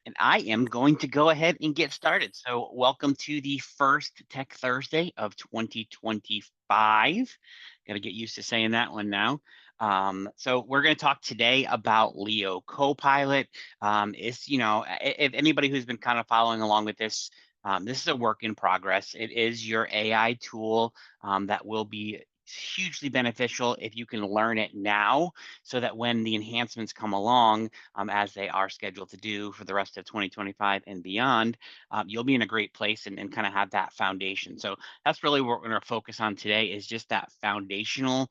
And I am going to go ahead and get started. So, welcome to the first Tech Thursday of 2025. Got to get used to saying that one now. So, we're going to talk today about Leo Copilot. If anybody who's been kind of following along with this, this is a work in progress. It is your AI tool that will be hugely beneficial if you can learn it now so that when the enhancements come along, as they are scheduled to do for the rest of 2025 and beyond, you'll be in a great place and kind of have that foundation. So that's really what we're going to focus on today is just that foundational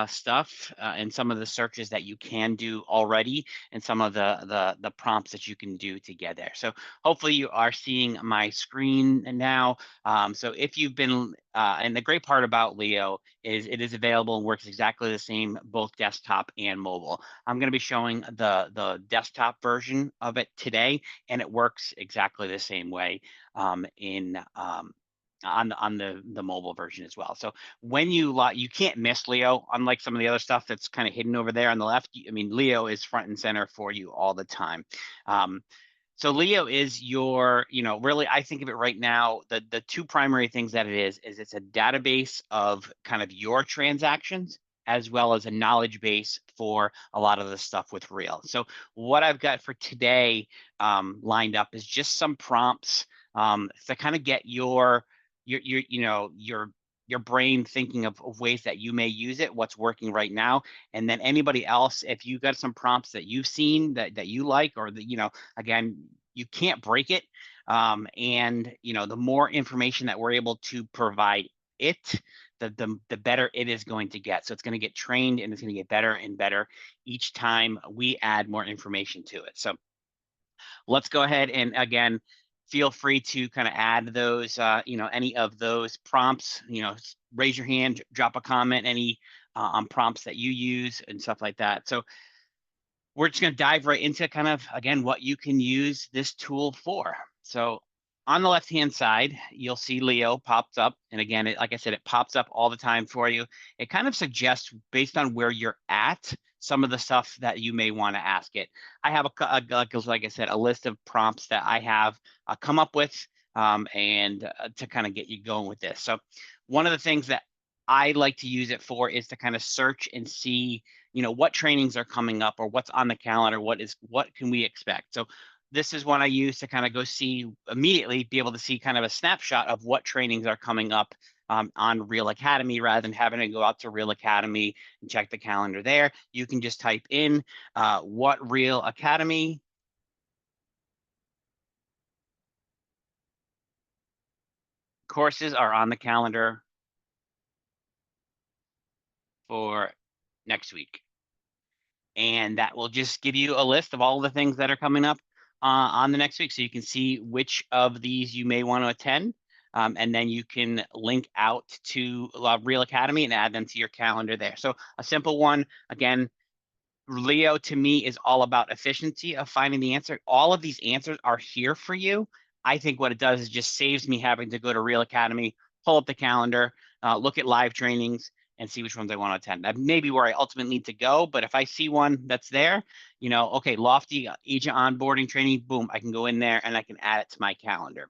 stuff and some of the searches that you can do already and some of the prompts that you can do to get there. So hopefully you are seeing my screen now. So if you've been, and the great part about Leo is it is available and works exactly the same both desktop and mobile. I'm going to be showing the desktop version of it today, and it works exactly the same way in on the mobile version as well. So when you can't miss Leo, unlike some of the other stuff that's kind of hidden over there on the left. I mean, Leo is front and center for you all the time. Um, so Leo is your, really, I think of it right now, the two primary things that it is it's a database of kind of your transactions as well as a knowledge base for a lot of the stuff with Real. So what I've got for today lined up is just some prompts to kind of get your brain thinking of ways that you may use it, what's working right now, and then anybody else, if you got some prompts that you've seen that you like, or that again, you can't break it. And the more information that we're able to provide it, the better it is going to get. So it's going to get trained and it's going to get better and better each time we add more information to it. So let's go ahead and again, feel free to kind of add those, any of those prompts, raise your hand, drop a comment, any on prompts that you use and stuff like that. So we're just going to dive right into kind of, again, what you can use this tool for. So on the left-hand side, you'll see Leo pops up. And again, like I said, it pops up all the time for you. It kind of suggests, based on where you're at, some of the stuff that you may want to ask it. I have, like I said, a list of prompts that I have come up with and to kind of get you going with this. So one of the things that I like to use it for is to kind of search and see what trainings are coming up or what's on the calendar, what can we expect. So this is one I use to kind of go see immediately, be able to see kind of a snapshot of what trainings are coming up on Real Academy, rather than having to go out to Real Academy and check the calendar there. You can just type in what Real Academy courses are on the calendar for next week. And that will just give you a list of all the things that are coming up on the next week. So you can see which of these you may want to attend. And then you can link out to Real Academy and add them to your calendar there. So a simple one, again, Leo to me is all about efficiency of finding the answer. All of these answers are here for you. I think what it does is just saves me having to go to Real Academy, pull up the calendar, look at live trainings, and see which ones I want to attend. That may be where I ultimately need to go, but if I see one that's there, okay, Lofty agent onboarding training, boom, I can go in there and I can add it to my calendar.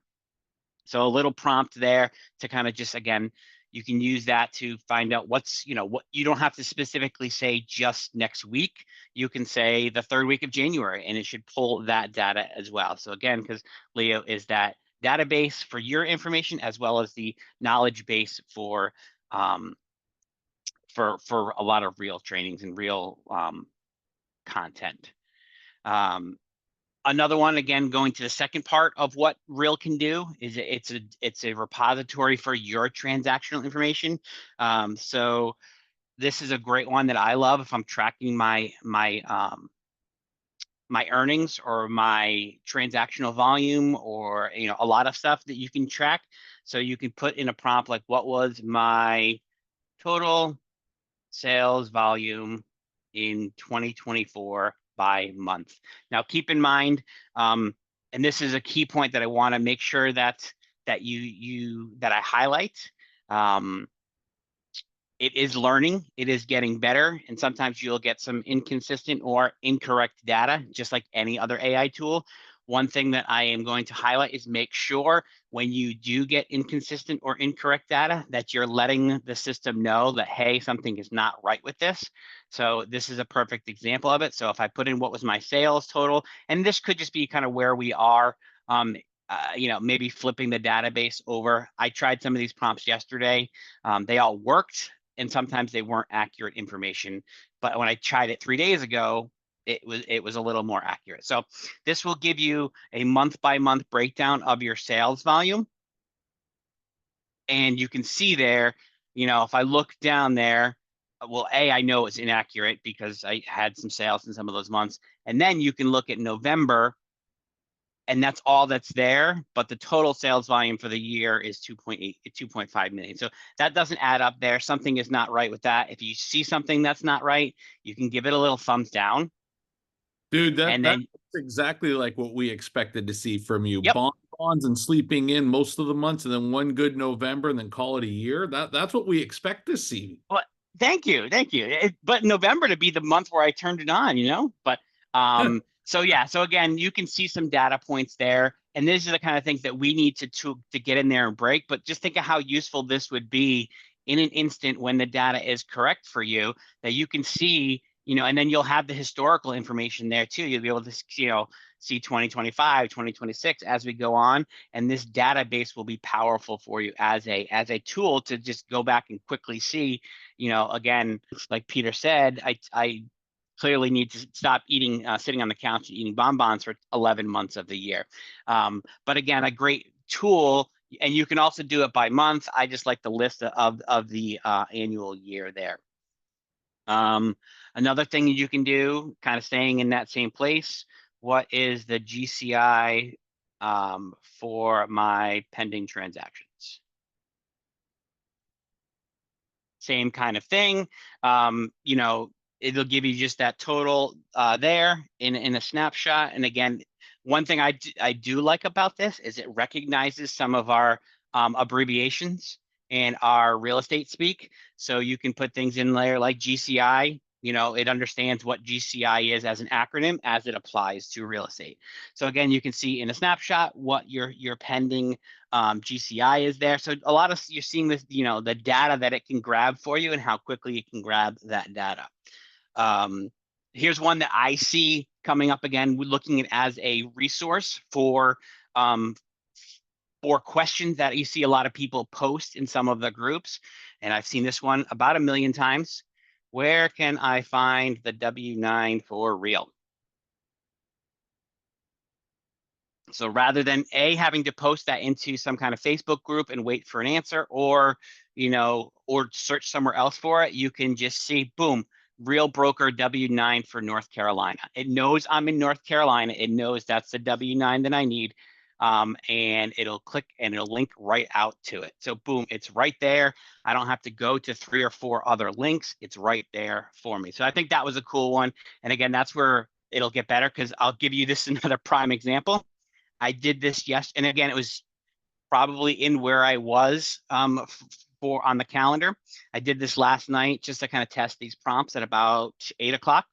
So a little prompt there to kind of just, again, you can use that to find out what you don't have to specifically say just next week. You can say the third week of January, and it should pull that data as well. So again, because Leo is that database for your information as well as the knowledge base for a lot of real trainings and real content. Another one, again, going to the second part of what Real can do is it's a repository for your transactional information. So this is a great one that I love if I'm tracking my earnings or my transactional volume, or a lot of stuff that you can track. So you can put in a prompt like, what was my total sales volume in 2024 by month. Now, keep in mind, and this is a key point that I want to make sure that I highlight. It is learning, it is getting better, and sometimes you'll get some inconsistent or incorrect data, just like any other AI tool. one thing that I am going to highlight is make sure when you do get inconsistent or incorrect data that you're letting the system know that, hey, something is not right with this. So this is a perfect example of it. So if I put in what was my sales total, and this could just be kind of where we are, maybe flipping the database over. I tried some of these prompts yesterday. They all worked, and sometimes they weren't accurate information. But when I tried it 3 days ago, it was a little more accurate. So this will give you a month by month breakdown of your sales volume. And you can see there, if I look down there, well, I know it's inaccurate because I had some sales in some of those months. And then you can look at November, and that's all that's there. But the total sales volume for the year is 2.5 million. So that doesn't add up there. Something is not right with that. If you see something that's not right, you can give it a little thumbs down. Dude, And that's then, exactly like what we expected to see from you. yep. Bonds and sleeping in most of the months, and then one good November, and then call it a year. That's what we expect to see. Well, thank you. But November to be the month where I turned it on. But so yeah. So again, you can see some data points there, and these are the kind of things that we need to get in there and break. But just think of how useful this would be in an instant when the data is correct for you, that you can see, and then you'll have the historical information there too. You'll be able to, see 2025, 2026 as we go on, and this database will be powerful for you as a tool to just go back and quickly see, again, like Peter said, I clearly need to stop eating, sitting on the couch and eating bonbons for 11 months of the year. But again, a great tool, and you can also do it by month. I just like the list of the annual year there. Another thing you can do, kind of staying in that same place, what is the GCI for my pending transactions? Same kind of thing. It'll give you just that total there in a snapshot. And again, one thing I do like about this is it recognizes some of our abbreviations and our real estate speak. So you can put things in there like GCI. It understands what GCI is as an acronym as it applies to real estate. So again, you can see in a snapshot what your pending GCI is there. So a lot of you're seeing this, the data that it can grab for you and how quickly it can grab that data. Here's one that I see coming up again. We're looking at as a resource for questions that you see a lot of people post in some of the groups. And I've seen this one about 1 million times. Where can I find the W-9 for real? So rather than having to post that into some kind of Facebook group and wait for an answer, or search somewhere else for it, you can just see, boom, Real Broker W-9 for North Carolina. It knows I'm in North Carolina. It knows that's the W-9 that I need. And it'll click and it'll link right out to it. So boom, it's right there. I don't have to go to 3 or 4 other links. It's right there for me. So I think that was a cool one. And again, that's where it'll get better, because I'll give you this another prime example. I did this and again, it was probably in where I was for on the calendar. I did this last night just to kind of test these prompts at about 8 o'clock.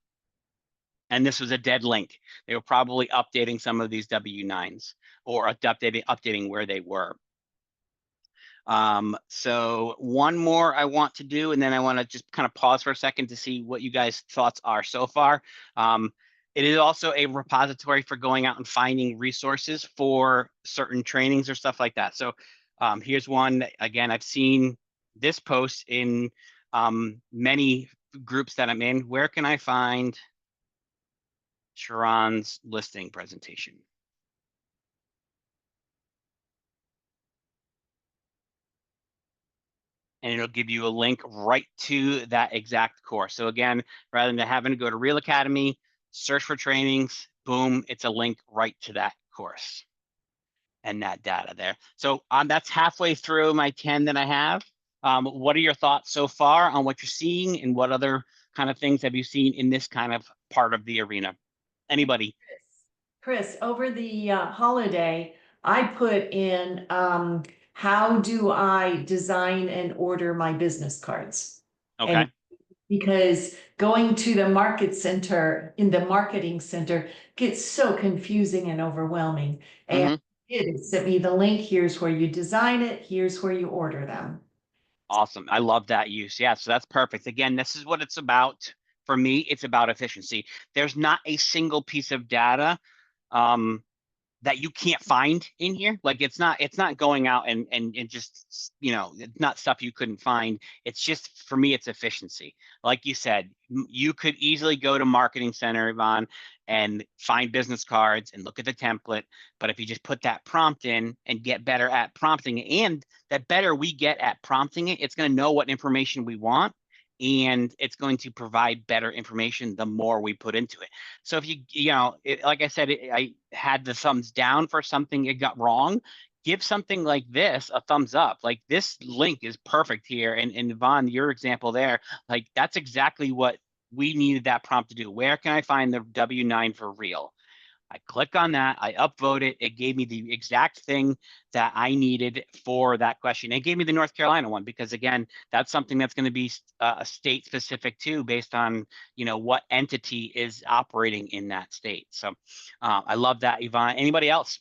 And this was a dead link. They were probably updating some of these W-9s or updating where they were. So one more I want to do, and then I want to just kind of pause for a second to see what you guys' thoughts are so far. It is also a repository for going out and finding resources for certain trainings or stuff like that. So here's one. Again, I've seen this post in many groups that I'm in. Where can I find Sharon's listing presentation? And it'll give you a link right to that exact course. So again, rather than having to go to Real Academy, search for trainings, boom, it's a link right to that course and that data there. So that's halfway through my 10 that I have. What are your thoughts so far on what you're seeing, and what other kind of things have you seen in this kind of part of the arena? Anybody? Chris, over the holiday, I put in how do I design and order my business cards? Okay. And because going to the market center, in the marketing center, gets so confusing and overwhelming. And Mhm. it sent me the link, here's where you design it, here's where you order them. Awesome. I love that use. Yeah, so that's perfect. Again, this is what it's about. For me, it's about efficiency. There's not a single piece of data um, that you can't find in here. Like it's not going out and just, it's not stuff you couldn't find. It's just, for me, it's efficiency. Like you said, you could easily go to Marketing Center, Yvonne, and find business cards and look at the template. But if you just put that prompt in and get better at prompting it, and that better we get at prompting it, it's going to know what information we want, and it's going to provide better information the more we put into it. So if like I said, I had the thumbs down for something it got wrong. Give something like this a thumbs up. Like, this link is perfect here. And Yvonne, your example there, like, that's exactly what we needed that prompt to do. Where can I find the W-9 for real? I click on that, I upvote it. It gave me the exact thing that I needed for that question. It gave me the North Carolina one because, again, that's something that's going to be state specific too, based on what entity is operating in that state. So I love that, Yvonne. Anybody else?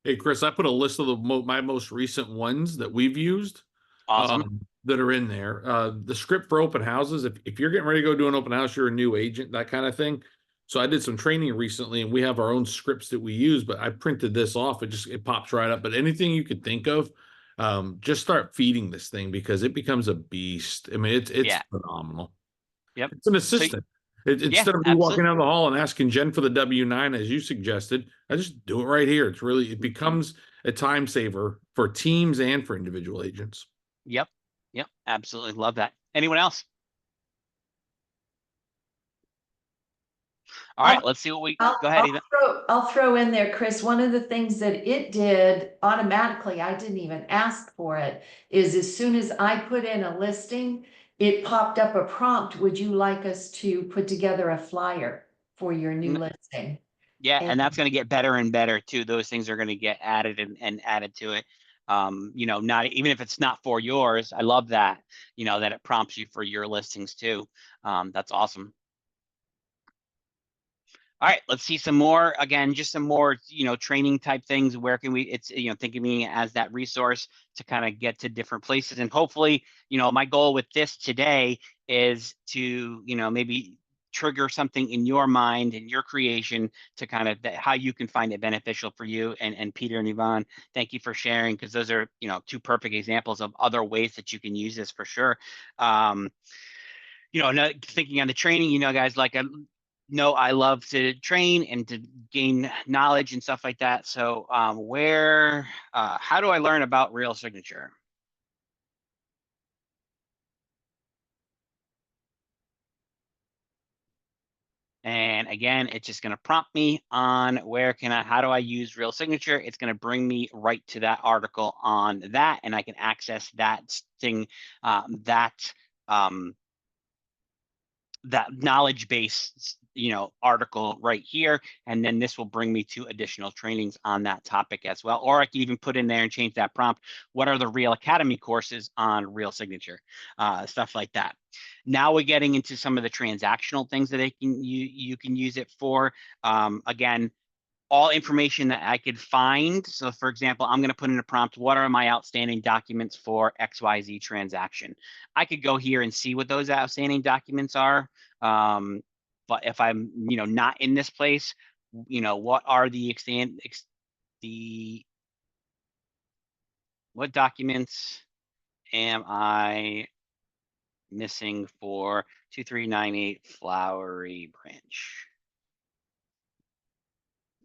Hey, Chris, I put a list of my most recent ones that we've used. Awesome. That are in there. The script for open houses. If you're getting ready to go do an open house, you're a new agent, that kind of thing. So I did some training recently, and we have our own scripts that we use. But I printed this off. It pops right up. But anything you could think of, just start feeding this thing because it becomes a beast. I mean, it's Yeah. phenomenal. Yep. It's an So assistant. yeah, Instead of me walking absolutely. down the hall and asking Jen for the W-9 as you suggested, I just do it right here. It becomes a time saver for teams and for individual agents. Yep. Yep. Absolutely love that. Anyone else? All right, let's see what we go ahead. I'll throw in there, Chris, one of the things that it did automatically, I didn't even ask for it, is as soon as I put in a listing, it popped up a prompt, would you like us to put together a flyer for your new listing? Yeah, And and that's going to get better and better too. Those things are going to get added and added to it. Not even if it's not for yours. I love that, that it prompts you for your listings too. That's awesome. All right, let's see some more. Again, just some more, training type things. Where can we, it's, think of me as that resource to kind of get to different places. And hopefully, my goal with this today is to, maybe trigger something in your mind and your creation to kind of how you can find it beneficial for you. And Peter and Yvonne, thank you for sharing, because those are, two perfect examples of other ways that you can use this for sure. Thinking on the training, guys, like, no, I love to train and to gain knowledge and stuff like that. So how do I learn about Real Signature? And again, it's just going to prompt me on how do I use Real Signature? It's going to bring me right to that article on that, and I can access that thing, that knowledge base, article right here. And then this will bring me to additional trainings on that topic as well. Or I can even put in there and change that prompt. What are the Real Academy courses on Real Signature? Stuff like that. Now we're getting into some of the transactional things that you can use it for. Again, all information that I could find. So for example, I'm going to put in a prompt, what are my outstanding documents for XYZ transaction? I could go here and see what those outstanding documents are. But if I'm, not in this place, what are what documents am I missing for 2398 Flowery Branch?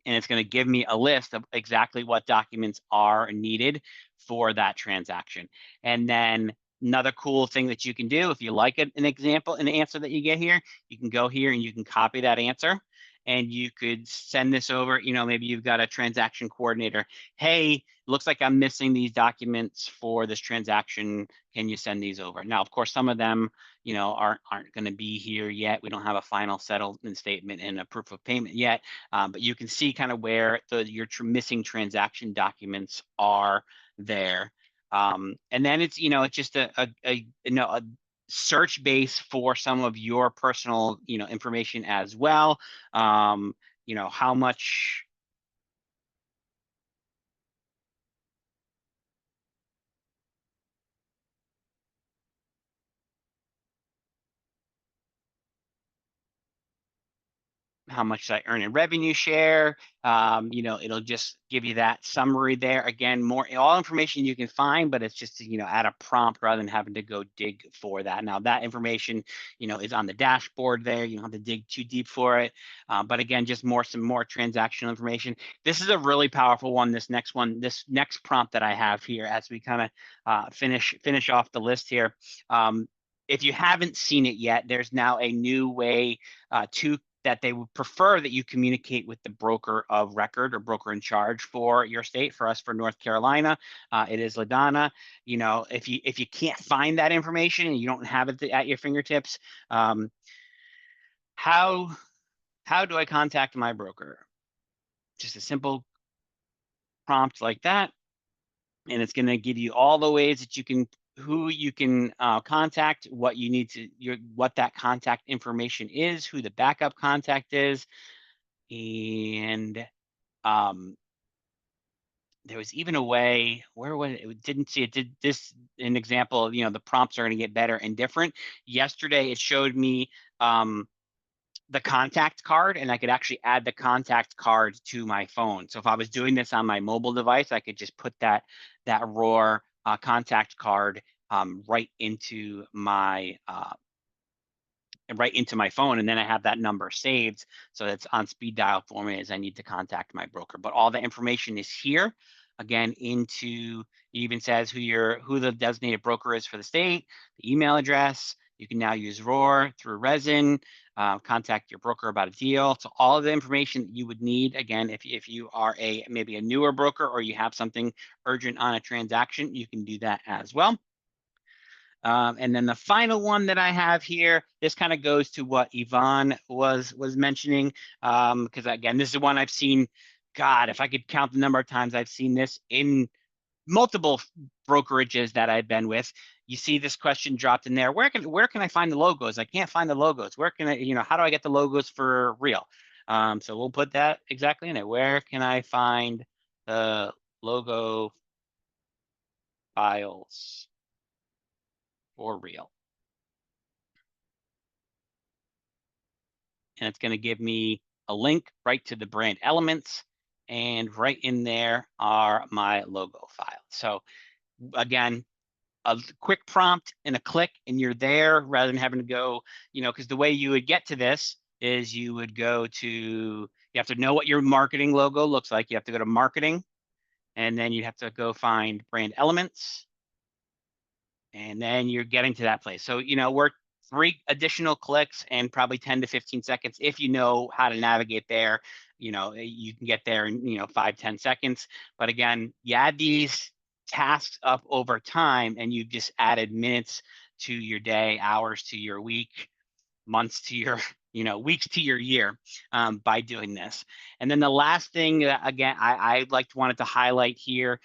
And it's going to give me a list of exactly what documents are needed for that transaction. And then another cool thing that you can do, if you like an answer that you get here, you can go here and you can copy that answer, and you could send this over. Maybe you've got a transaction coordinator. Hey, looks like I'm missing these documents for this transaction. Can you send these over? Now, of course, some of them, aren't going to be here yet. We don't have a final settlement statement and a proof of payment yet. But you can see kind of where your missing transaction documents are there. And then it's, it's just a search base for some of your personal, information as well. How much did I earn in revenue share. It'll just give you that summary there. Again, all information you can find, but it's just to, add a prompt rather than having to go dig for that. Now that information, is on the dashboard there. You don't have to dig too deep for it. But again, just some more transactional information. This is a really powerful one. This next prompt that I have here as we kind of finish off the list here. If you haven't seen it yet, there's now a new way that they would prefer that you communicate with the broker of record or broker in charge for your state. For us, for North Carolina, it is LaDonna. If you can't find that information and you don't have it at your fingertips, how do I contact my broker? Just a simple prompt like that, and it's going to give you all the ways that you can who you can contact, what you need to, what that contact information is, who the backup contact is, and there was even a way, where was it? It didn't see it. Did this an example of, the prompts are going to get better and different. Yesterday, it showed me the contact card, and I could actually add the contact card to my phone. So if I was doing this on my mobile device, I could just put that raw contact card right into my phone, and then I have that number saved, so it's on speed dial for me as I need to contact my broker. But all the information is here. Again, it even says who the designated broker is for the state, the email address. You can now use Roar through Resin, contact your broker about a deal. So all of the information that you would need, again, if you are maybe a newer broker or you have something urgent on a transaction, you can do that as well. And then the final one that I have here, this kind of goes to what Yvonne was mentioning, because again, this is one I've seen. God, if I could count the number of times I've seen this in multiple brokerages that I've been with. You see this question dropped in there. Where can I find the logos? I can't find the logos. Where can I, how do I get the logos for real? So we'll put that exactly in it. Where can I find the logo files for real? And it's going to give me a link right to the brand elements, and right in there are my logo files. So again, a quick prompt and a click and you're there, rather than having to go, because the way you would get to this is you have to know what your marketing logo looks like. You have to go to marketing, and then you have to go find brand elements, and then you're getting to that place. So, we're 3 additional clicks and probably 10 to 15 seconds. If you know how to navigate there, you can get there in, 5-10 seconds. But again, you add these tasks up over time, and you've just added minutes to your day, hours to your week, months to your, weeks to your year, by doing this. And then the last thing that, again, I wanted to highlight here,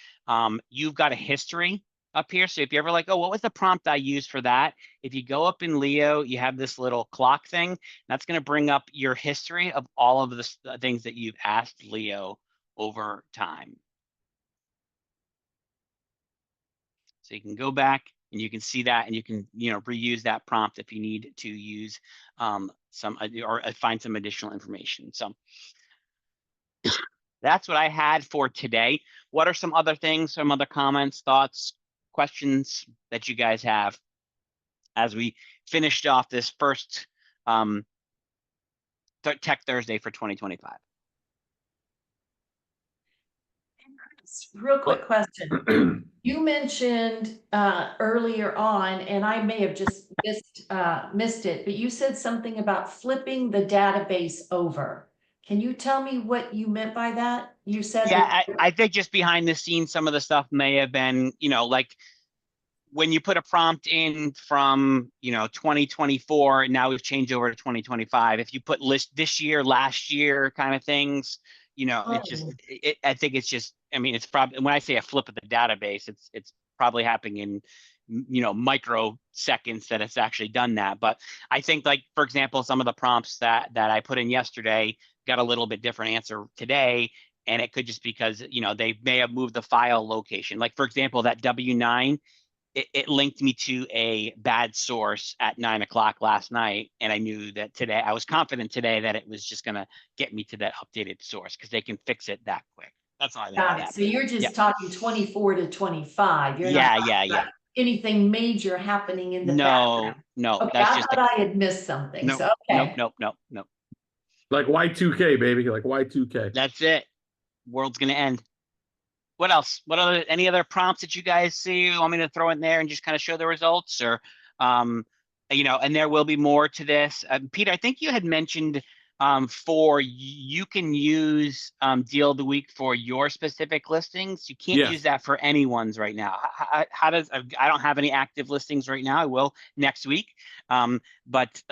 you've got a history up here. So if you're ever like, oh, what was the prompt I used for that? If you go up in Leo, you have this little clock thing. That's going to bring up your history of all of the things that you've asked Leo over time. So you can go back and you can see that, and you can, reuse that prompt if you need to use some or find some additional information. So that's what I had for today. What are some other things, some other comments, thoughts, questions that you guys have as we finished off this first Tech Thursday for 2025? Real quick question. You mentioned earlier on, and I may have just missed it, but you said something about flipping the database over. Can you tell me what you meant by that? You said Yeah, I think just behind the scenes, some of the stuff may have been, like when you put a prompt in from, 2024, and now we've changed over to 2025. If you put list this year, last year kind of things, it's just, I think it's just, it's probably, when I say a flip of the database, it's probably happening in, microseconds that it's actually done that. But I think, like, for example, some of the prompts that I put in yesterday got a little bit different answer today. And it could just because, they may have moved the file location. Like, for example, that W9, it linked me to a bad source at 9 o'clock last night. And I knew that today, I was confident today that it was just going to get me to that updated source because they can fix it that quick. That's all I know. Got it. So you're just talking 24 to 25. You're not talking about anything major happening in the background. No, Okay, that's I just thought I had missed something. no, So okay. nope. Like Y2K, baby, like Y2K. That's it. World's gonna end. What else? Any other prompts that you guys see you want me to throw in there and just kind of show the results, or and there will be more to this. Peter, I think you had mentioned you can use deal of the week for your specific listings. You can't use that for anyone's right now. How does, I don't have any active listings right now. I will next week. But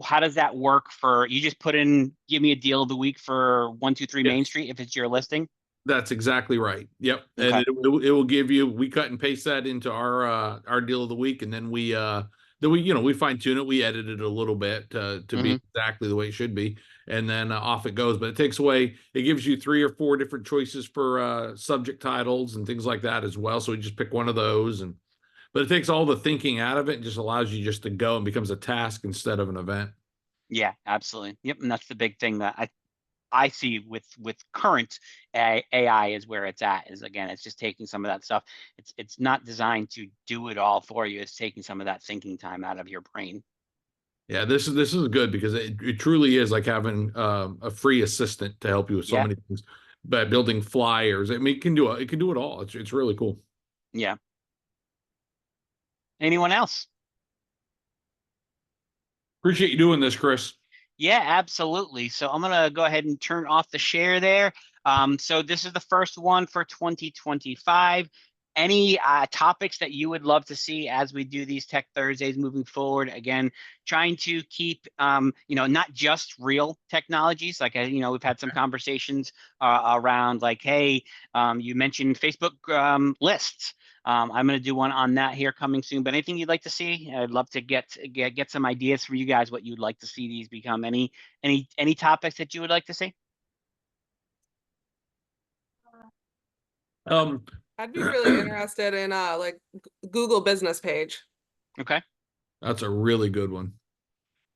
how does that work for, you just put in, give me a deal of the week for 123 Main Street if it's your listing? That's exactly right. Yep. Okay. And it will give you, we cut and paste that into our deal of the week. And then we fine tune it. We edit it a little bit to be exactly the way it should be. And then off it goes, but it gives you 3 or 4 different choices for subject titles and things like that as well. So we just pick one of those, but it takes all the thinking out of it and just allows you just to go and becomes a task instead of an event. Yeah, absolutely. Yep. And that's the big thing that I see with current AI is where it's at, is again, it's just taking some of that stuff. It's not designed to do it all for you. It's taking some of that thinking time out of your brain. Yeah, this is good because it truly is like having a free assistant to help you with so many things. But building flyers, I mean, it can do it all. It's really cool. Yeah. Anyone else? Appreciate you doing this, Chris. Yeah, absolutely. So I'm gonna go ahead and turn off the share there. So this is the first one for 2025. Any topics that you would love to see as we do these Tech Thursdays moving forward? Again, trying to keep, not just real technologies. Like, we've had some conversations around like, hey, you mentioned Facebook lists. I'm going to do one on that here coming soon. But anything you'd like to see, I'd love to get some ideas from you guys. What you'd like to see these become? Any topics that you would like to see? I'd be really interested in like Google business page. Okay, that's a really good one.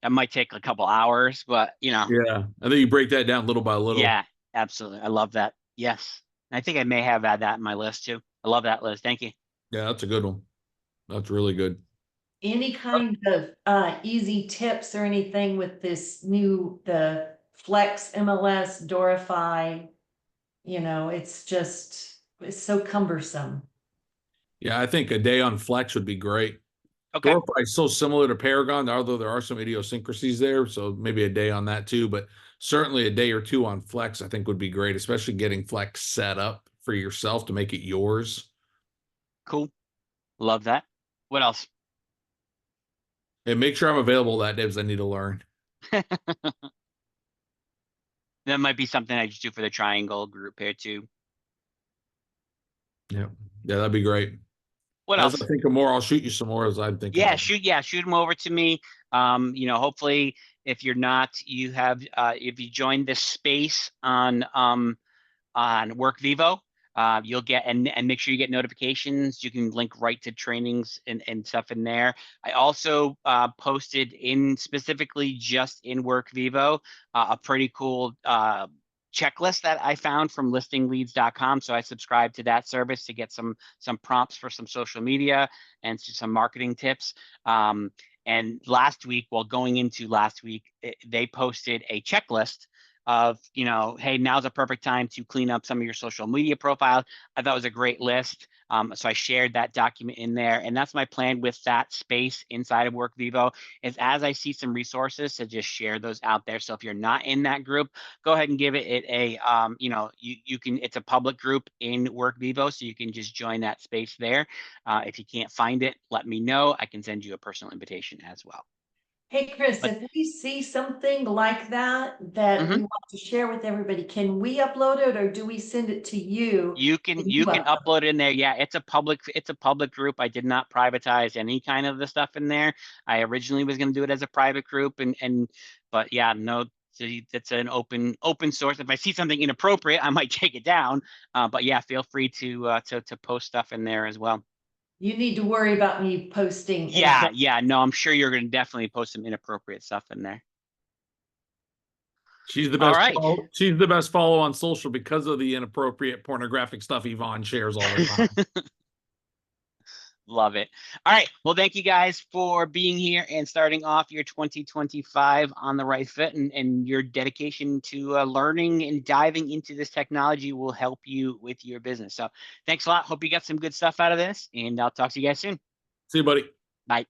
That might take a couple hours, but Yeah, I think you break that down little by little. Yeah, absolutely. I love that. Yes, I think I may have had that in my list too. I love that list. Thank you. Yeah, that's a good one. That's really good. Any kind of easy tips or anything with this the Flex MLS Dorify? It's so cumbersome. Yeah, I think a day on Flex would be great. Okay. Dorify is so similar to Paragon, although there are some idiosyncrasies there. So maybe a day on that too, but certainly a day or 2 on Flex, I think would be great, especially getting Flex set up for yourself to make it yours. Cool. Love that. What else? And make sure I'm available that day because I need to learn. That might be something I just do for the Triangle group here too. Yeah, that'd be great. What as else? I think of more, I'll shoot you some more as I'm thinking. Yeah, shoot them over to me. Hopefully, if you're not, you have, if you join this space on WorkVivo, you'll get and make sure you get notifications. You can link right to trainings and stuff in there. I also posted in specifically just in WorkVivo a pretty cool checklist that I found from listingleads.com. So I subscribe to that service to get some prompts for some social media and some marketing tips. And last week, they posted a checklist of, hey, now's a perfect time to clean up some of your social media profiles. I thought it was a great list. So I shared that document in there, and that's my plan with that space inside of WorkVivo, is as I see some resources to just share those out there. So if you're not in that group, go ahead and give it a, you can, it's a public group in WorkVivo, so you can just join that space there. If you can't find it, let me know. I can send you a personal invitation as well. Hey, Chris, But- if we see something like that, that we Mhm. want to share with everybody, can we upload it or do we send it to you? You can and you can upload upload it in there. Yeah, it's a public group. I did not privatize any kind of the stuff in there. I originally was going to do it as a private group, but yeah, no, it's an open source. If I see something inappropriate, I might take it down. But yeah, feel free to post stuff in there as well. You need to worry about me posting. Yeah, yeah, no, I'm sure you're going to definitely post some inappropriate stuff in there. She's the All best. right. She's the best follow on social because of the inappropriate pornographic stuff Yvonne shares all the time. Love it. All right. Well, thank you guys for being here and starting off your 2025 on the right foot, and your dedication to learning and diving into this technology will help you with your business. So thanks a lot. Hope you got some good stuff out of this, and I'll talk to you guys soon. See you, buddy. Bye.